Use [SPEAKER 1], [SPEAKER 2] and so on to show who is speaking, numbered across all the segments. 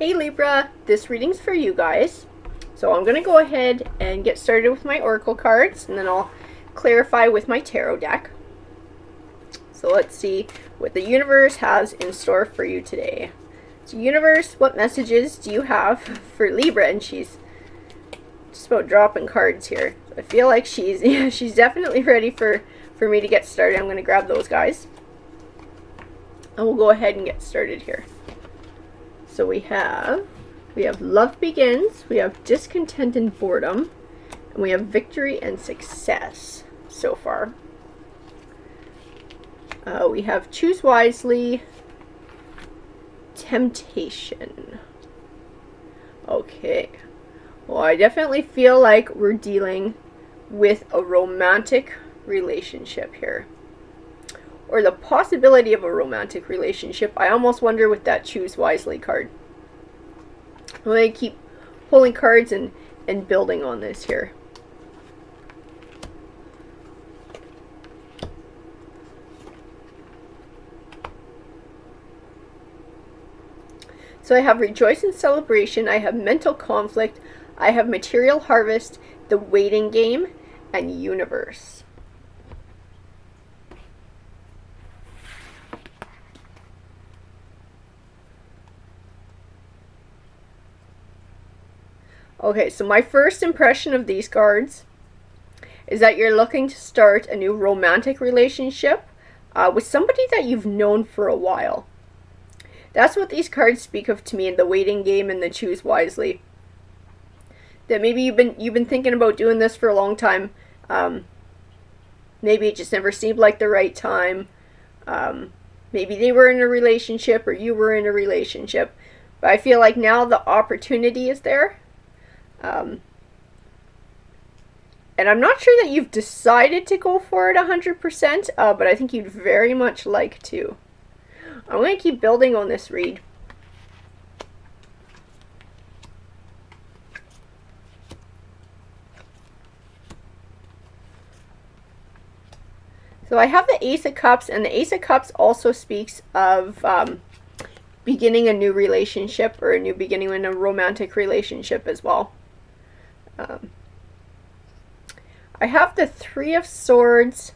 [SPEAKER 1] Hey Libra, this reading's for you guys. So I'm going to go ahead and get started with my oracle cards, and then I'll clarify with my tarot deck. So let's see what the universe has in store for you today. So universe, what messages do you have for Libra? And she's just about dropping cards here. So I feel like she's definitely ready for me to get started. I'm going to grab those guys. And we'll go ahead and get started here. So we have love begins, we have discontent and boredom, and we have victory and success so far. We have choose wisely, temptation. Okay. Well, I definitely feel like we're dealing with a romantic relationship here. Or the possibility of a romantic relationship. I almost wonder with that choose wisely card. I'm going to keep pulling cards and building on this here. So I have rejoice and celebration, I have mental conflict, I have material harvest, the waiting game, and universe. Okay, so my first impression of these cards is that you're looking to start a new romantic relationship with somebody that you've known for a while. That's what these cards speak of to me in the waiting game and the choose wisely. That maybe you've been thinking about doing this for a long time. Maybe it just never seemed like the right time. Maybe they were in a relationship or you were in a relationship. But I feel like now the opportunity is there. And I'm not sure that you've decided to go for it 100%, but I think you'd very much like to. I'm going to keep building on this read. So I have the Ace of Cups, and the Ace of Cups also speaks of beginning a new relationship or a new beginning in a romantic relationship as well. I have the Three of Swords,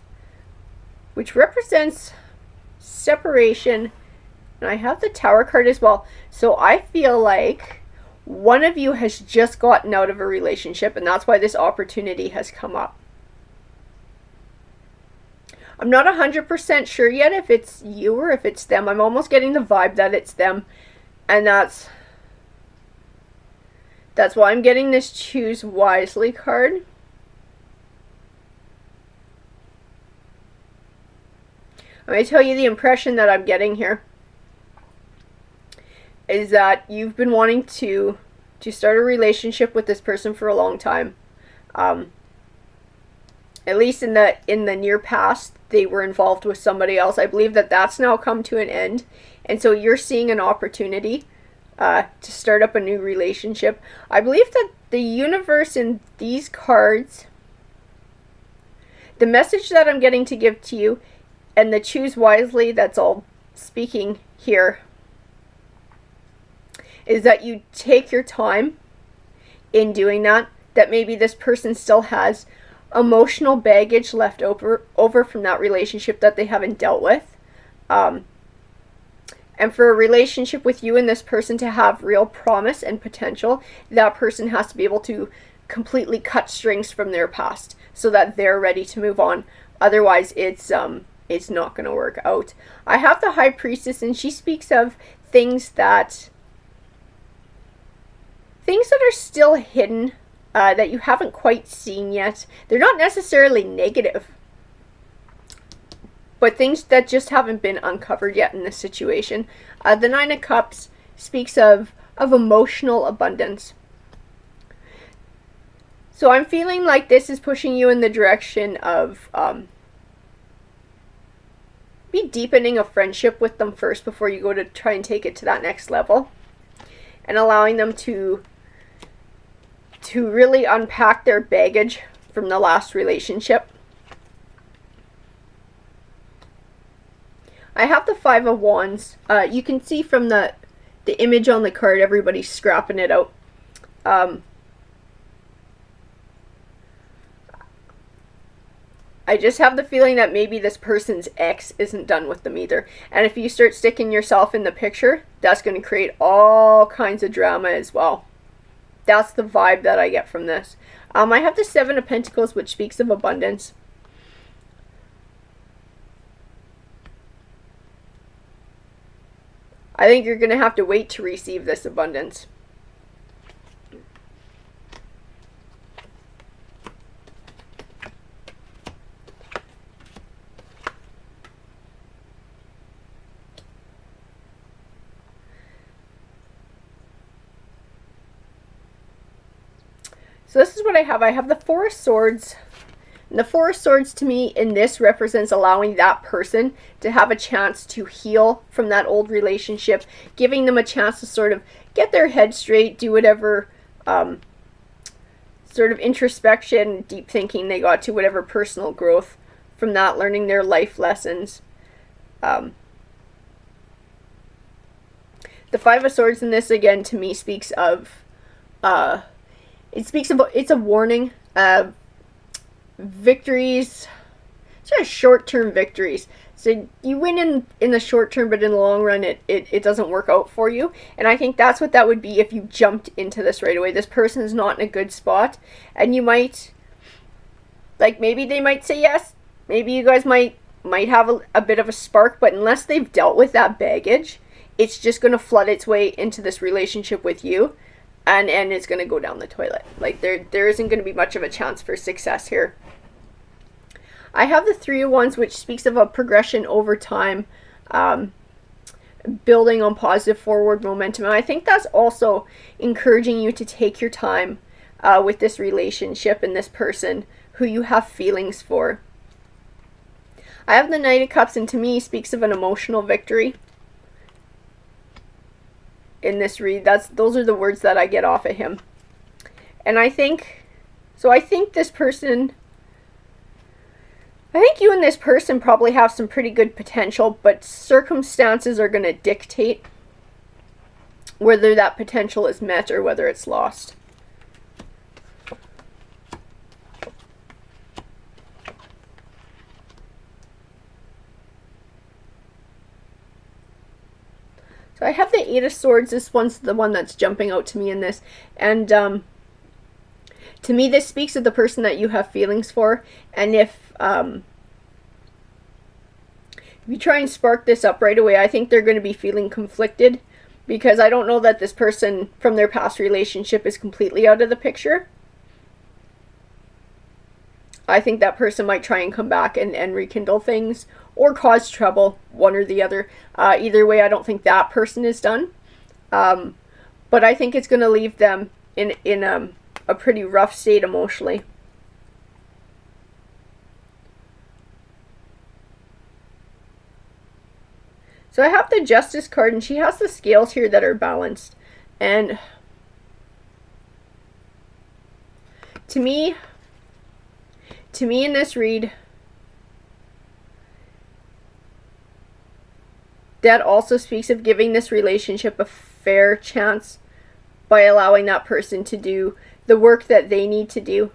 [SPEAKER 1] which represents separation, and I have the Tower card as well. So I feel like one of you has just gotten out of a relationship, and that's why this opportunity has come up. I'm not 100% sure yet if it's you or if it's them. I'm almost getting the vibe that it's them, and that's why I'm getting this choose wisely card. I'm going to tell you the impression that I'm getting here is that you've been wanting to start a relationship with this person for a long time. At least in the near past, they were involved with somebody else. I believe that that's now come to an end, and so you're seeing an opportunity to start up a new relationship. I believe that the universe in these cards, the message that I'm getting to give to you, and the choose wisely that's all speaking here, is that you take your time in doing that. That maybe this person still has emotional baggage left over from that relationship that they haven't dealt with. And for a relationship with you and this person to have real promise and potential, that person has to be able to completely cut strings from their past so that they're ready to move on. Otherwise, it's not going to work out. I have the High Priestess, and she speaks of things that are still hidden, that you haven't quite seen yet. They're not necessarily negative, but things that just haven't been uncovered yet in this situation. The Nine of Cups speaks of emotional abundance. So I'm feeling like this is pushing you in the direction of be deepening a friendship with them first before you go to try and take it to that next level. And allowing them to really unpack their baggage from the last relationship. I have the Five of Wands. You can see from the the image on the card, everybody's scrapping it out. I just have the feeling that maybe this person's ex isn't done with them either. And if you start sticking yourself in the picture, that's going to create all kinds of drama as well. That's the vibe that I get from this. I have the Seven of Pentacles, which speaks of abundance. I think you're going to have to wait to receive this abundance. So this is what I have. I have the Four of Swords. And the Four of Swords to me in this represents allowing that person to have a chance to heal from that old relationship, giving them a chance to sort of get their head straight, do whatever sort of introspection, deep thinking they got to, whatever personal growth from that, learning their life lessons. The Five of Swords in this, again, to me speaks of... it's a warning. Victories, sort of short-term victories. So you win in the short term, but in the long run, it doesn't work out for you. And I think that's what that would be if you jumped into this right away. This person is not in a good spot, and you might, like, maybe they might say yes. Maybe you guys might have a bit of a spark, but unless they've dealt with that baggage, it's just going to flood its way into this relationship with you. And it's going to go down the toilet. Like, there isn't going to be much of a chance for success here. I have the Three of Wands, which speaks of a progression over time, building on positive forward momentum. And I think that's also encouraging you to take your time with this relationship and this person who you have feelings for. I have the Knight of Cups, and to me speaks of an emotional victory. In this read, those are the words that I get off of him. And I think this person, I think you and this person probably have some pretty good potential, but circumstances are going to dictate whether that potential is met or whether it's lost. So I have the Eight of Swords. This one's the one that's jumping out to me in this. And to me, this speaks of the person that you have feelings for. And if you try and spark this up right away, I think they're going to be feeling conflicted. Because I don't know that this person from their past relationship is completely out of the picture. I think that person might try and come back and rekindle things or cause trouble, one or the other. Either way, I don't think that person is done. But I think it's going to leave them in a pretty rough state emotionally. So I have the Justice card, and she has the scales here that are balanced. And to me in this read, that also speaks of giving this relationship a fair chance by allowing that person to do the work that they need to do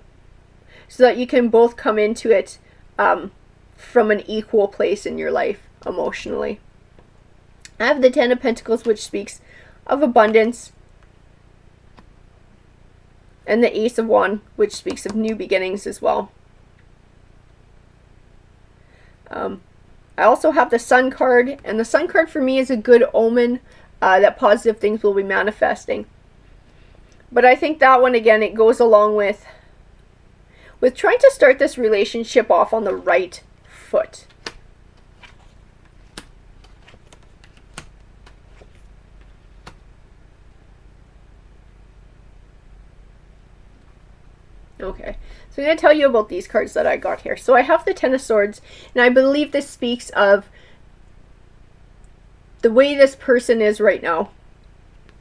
[SPEAKER 1] so that you can both come into it from an equal place in your life emotionally. I have the Ten of Pentacles, which speaks of abundance, and the Ace of Wands, which speaks of new beginnings as well. I also have the Sun card, and the Sun card for me is a good omen that positive things will be manifesting. But I think that one, again, it goes along with trying to start this relationship off on the right foot. Okay, so I'm going to tell you about these cards that I got here. So I have the Ten of Swords, and I believe this speaks of the way this person is right now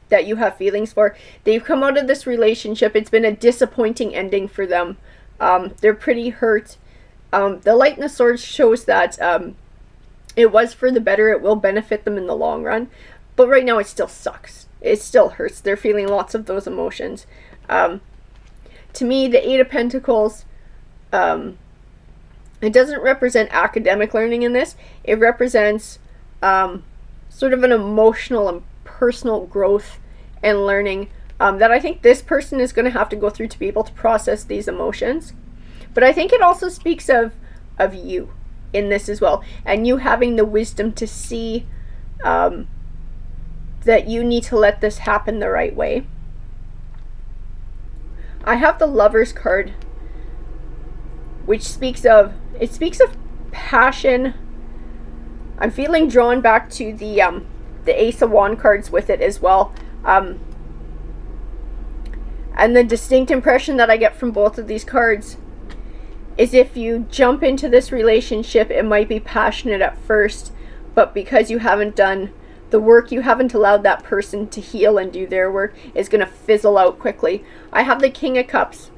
[SPEAKER 1] that you have feelings for. They've come out of this relationship. It's been a disappointing ending for them. They're pretty hurt. The Light in the Swords shows that it was for the better. It will benefit them in the long run. but right now it still sucks. It still hurts. They're feeling lots of those emotions. To me, the Eight of Pentacles, it doesn't represent academic learning in this. It represents sort of an emotional and personal growth and learning that I think this person is going to have to go through to be able to process these emotions. But I think it also speaks of you in this as well, and you having the wisdom to see that you need to let this happen the right way. I have the Lovers card, which speaks of passion. I'm feeling drawn back to the Ace of Wands cards with it as well. And the distinct impression that I get from both of these cards is if you jump into this relationship, it might be passionate at first, but because you haven't done the work, you haven't allowed that person to heal and do their work, is going to fizzle out quickly. I have the King of Cups.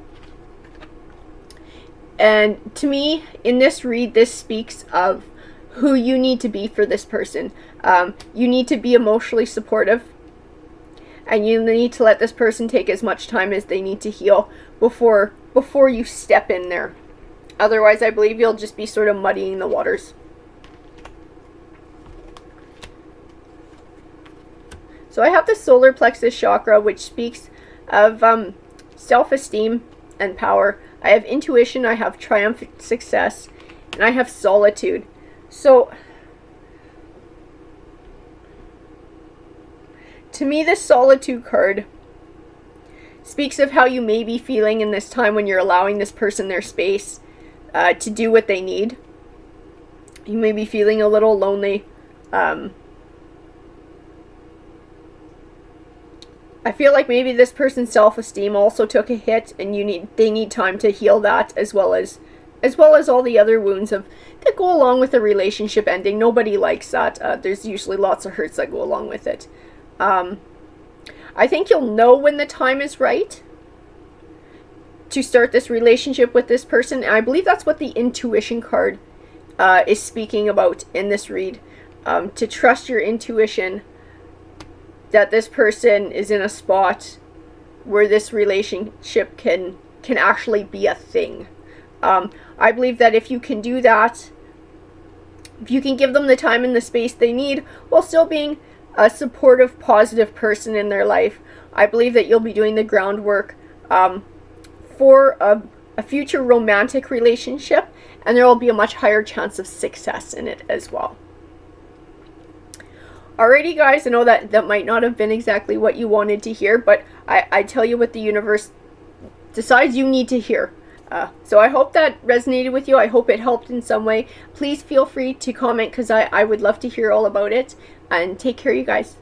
[SPEAKER 1] And to me, in this read, this speaks of who you need to be for this person. You need to be emotionally supportive, and you need to let this person take as much time as they need to heal before you step in there. Otherwise, I believe you'll just be sort of muddying the waters. So I have the solar plexus chakra, which speaks of self-esteem and power. I have intuition, I have triumphant success, and I have solitude. So to me, the solitude card speaks of how you may be feeling in this time when you're allowing this person their space to do what they need. You may be feeling a little lonely. I feel like maybe this person's self-esteem also took a hit, and they need time to heal that, as well as all the other wounds that go along with a relationship ending. Nobody likes that. There's usually lots of hurts that go along with it. I think you'll know when the time is right to start this relationship with this person. And I believe that's what the intuition card is speaking about in this read. To trust your intuition, that this person is in a spot where this relationship can actually be a thing. I believe that if you can do that, if you can give them the time and the space they need while still being a supportive, positive person in their life, I believe that you'll be doing the groundwork for a future romantic relationship, and there will be a much higher chance of success in it as well. Alrighty guys, I know that might not have been exactly what you wanted to hear, but I tell you what the universe decides you need to hear. So I hope that resonated with you. I hope it helped in some way. Please feel free to comment, because I would love to hear all about it. And take care, you guys.